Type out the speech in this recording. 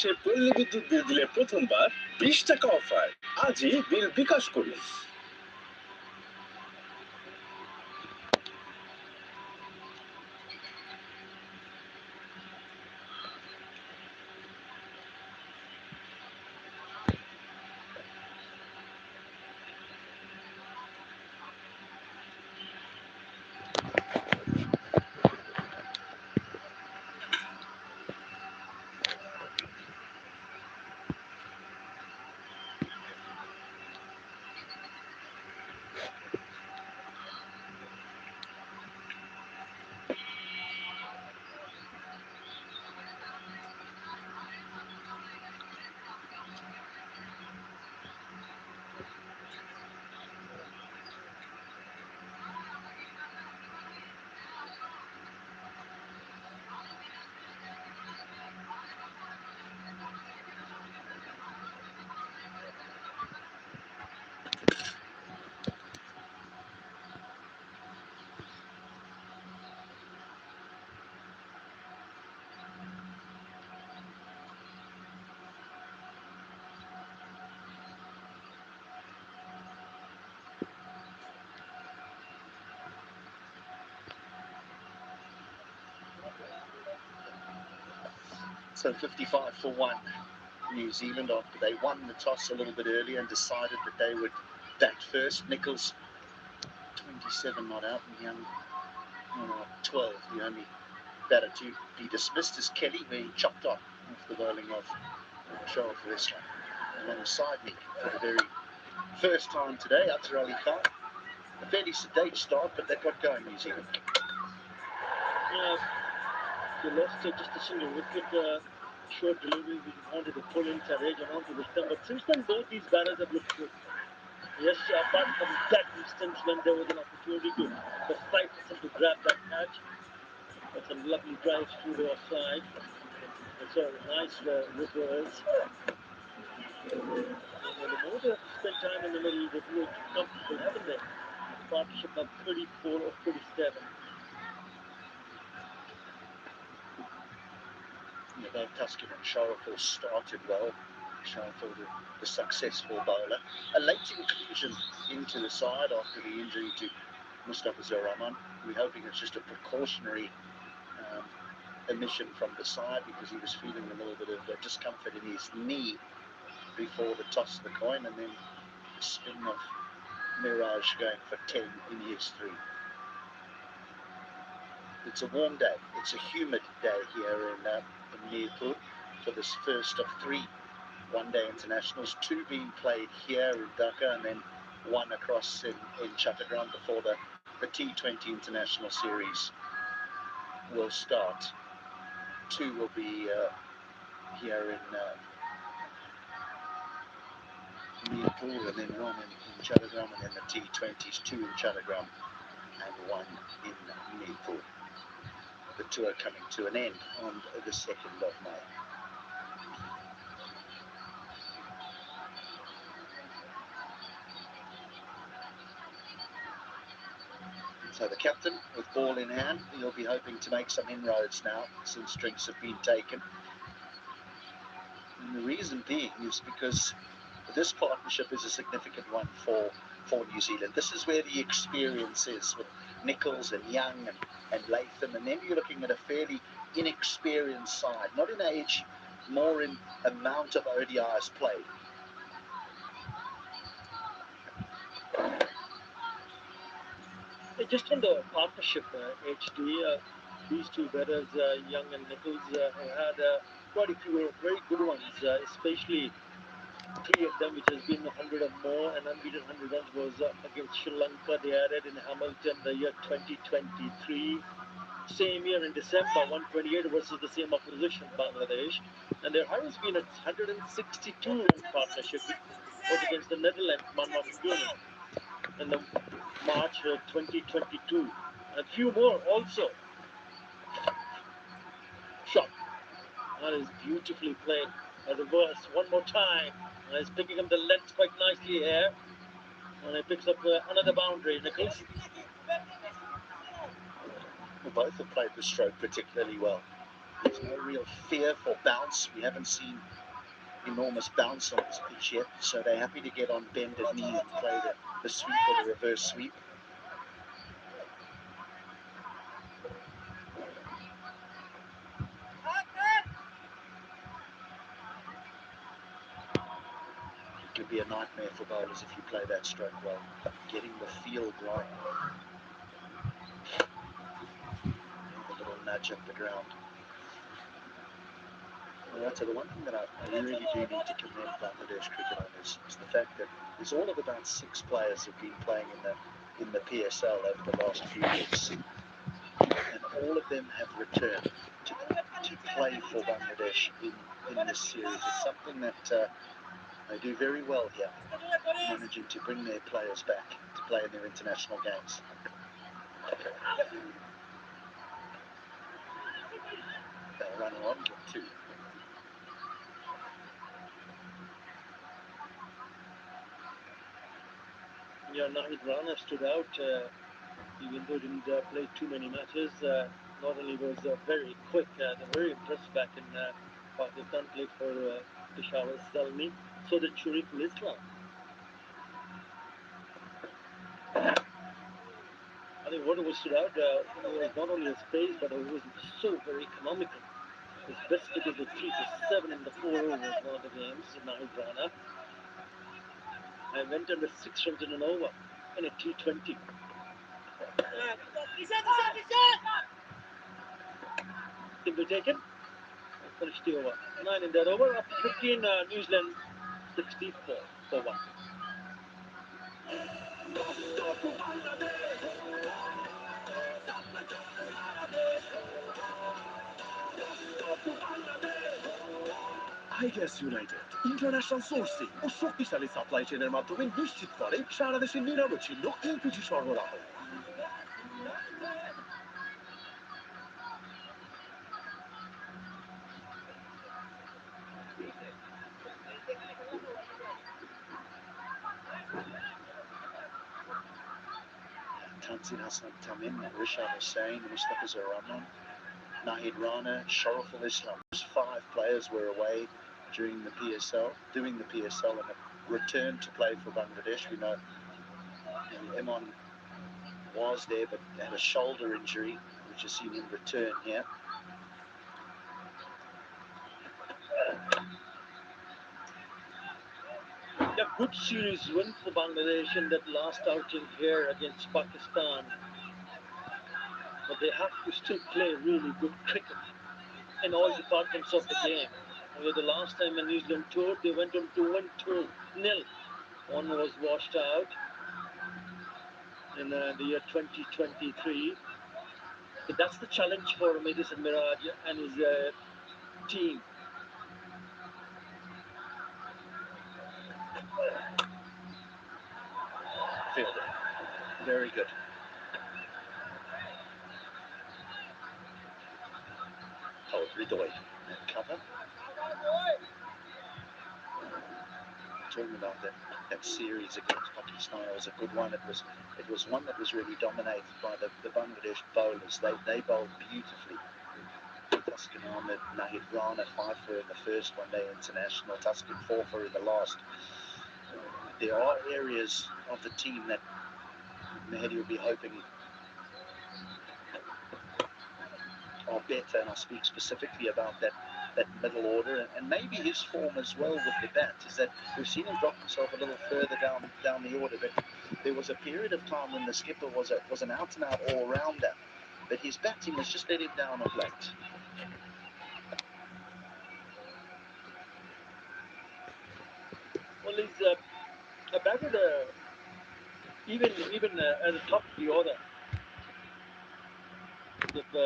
সে পল্লী বিদ্যুৎ বিল দিলে প্রথমবার 20 টাকা অফার। আজই বিল বিকাশ করুন। So 55 for 1, New Zealand, after they won the toss a little bit earlier and decided that they would bat first. Nichols, 27 not out, and Young, 12, the only batter to be dismissed is Kelly, where he chopped off the bowling of Charles Westland. Alongside me for the very first time today, Akhtar Ali Khan. A fairly sedate start, but they've got going, New Zealand. Yeah, they lost just a single wicket. Short delivery, we wanted to pull in Saraj and onto the stump, but since then both these batters have looked good. Yes, apart from that instance when there was an opportunity to the 5% to grab that catch, but some lovely drives through the offside. It's a nice reverse. And the more they have to spend time in the middle, they've looked comfortable, haven't they? Partnership of 34 or 37. Yeah, both Tuscan and Sharaful started well. Sharaful, the successful bowler. A late inclusion into the side after the injury to Mustafa Rahman. We're hoping it's just a precautionary omission from the side because he was feeling a little bit of discomfort in his knee before the toss of the coin, and then the spin of Mirage going for 10 in his 3. It's a warm day. It's a humid day here in Mirpur for this first of 3 one-day internationals, 2 being played here in Dhaka and then 1 across in Chattogram before the T20 International Series will start. 2 will be here in Mirpur and then 1 in Chattogram, and then the T20s, 2 in Chattogram and 1 in Mirpur. The tour coming to an end on the 2nd of May. So the captain with ball in hand, he'll be hoping to make some inroads now since drinks have been taken. And the reason being is because this partnership is a significant one for New Zealand. This is where the experience is with Nichols and Young and Latham, and then you're looking at a fairly inexperienced side, not in age, more in amount of ODIs played. Just on the partnership, HD, these 2 batters, Young and Nichols, have had quite a few very good ones, especially 3 of them, which has been 100 or more, and unbeaten 100 runs was against Sri Lanka. They added in Hamilton the year 2023. Same year in December, 128 versus the same opposition, Bangladesh. And their high has been at 162 in partnership, was against the Netherlands, Manman in the March 2022. A few more also. Shot. That is beautifully played. A reverse one more time. And he's picking up the length quite nicely here. And he picks up another boundary, Nichols. Well, both have played the stroke particularly well. There's no real fear for bounce. We haven't seen enormous bounce on this pitch yet, so they're happy to get on bended knee and play the sweep or the reverse sweep. It can be a nightmare for bowlers if you play that stroke well, getting the field right. A little nudge up the ground. Right, so the one thing that I really do need to commend Bangladesh cricket on is the fact that there's all of about 6 players who've been playing in the PSL over the last few weeks, and all of them have returned to play for Bangladesh in this series. It's something that they do very well here, managing to bring their players back to play in their international games. They'll run on, get 2. Yeah, Nahid Rana stood out, even though he didn't play too many matches. Not only was very quick, they're very impressed back in Pakistan, played for Sultan Islamic, so did Sultan Islam. I think what was stood out was not only his pace, but he was so very economical. His best wicket was 3 for 7 in the 4 overs, one of the games, Nahid Rana. And went under 6 runs in an over in a T20. Can be taken. Finished the over. 9 in that over. After 15, New Zealand 64 for 1. Aygaz united international sourcing ও শক্তিশালী supply চেনের মাধ্যমে নিশ্চিত করে সারা দেশে নিরবচ্ছিন্ন LPG সরবরাহ। Tanzil Hassan Tamim, Rishad Hussain, Mustafa Rahman, Nahid Rana, Sultan Islam. 5 players were away during the PSL, doing the PSL, and have returned to play for Bangladesh. We know Emon was there but had a shoulder injury, which has seen him return here. A good series win for Bangladesh in that last outing here against Pakistan. But they have to still play really good cricket in all departments of the game. The last time when New Zealand toured, they went on to win 2-0. One was washed out in the year 2023. So that's the challenge for Madison Miraj and his team. Fielder. Very good. Poetry Doy. Cover. Talking about that series against Pakistan, it was a good one. It was one that was really dominated by the Bangladesh bowlers. They bowled beautifully. Tuscan Ahmed, Nahid Rana, 5 for in the first one-day international, Tuscan 4 for in the last. There are areas of the team that Mehdi will be hoping are better, and I speak specifically about that middle order, and maybe his form as well with the bat, is that we've seen him drop himself a little further down the order, but there was a period of time when the skipper was an out-and-out all-rounder, but his batting has just let him down of late. Well, he's batted even at the top of the order.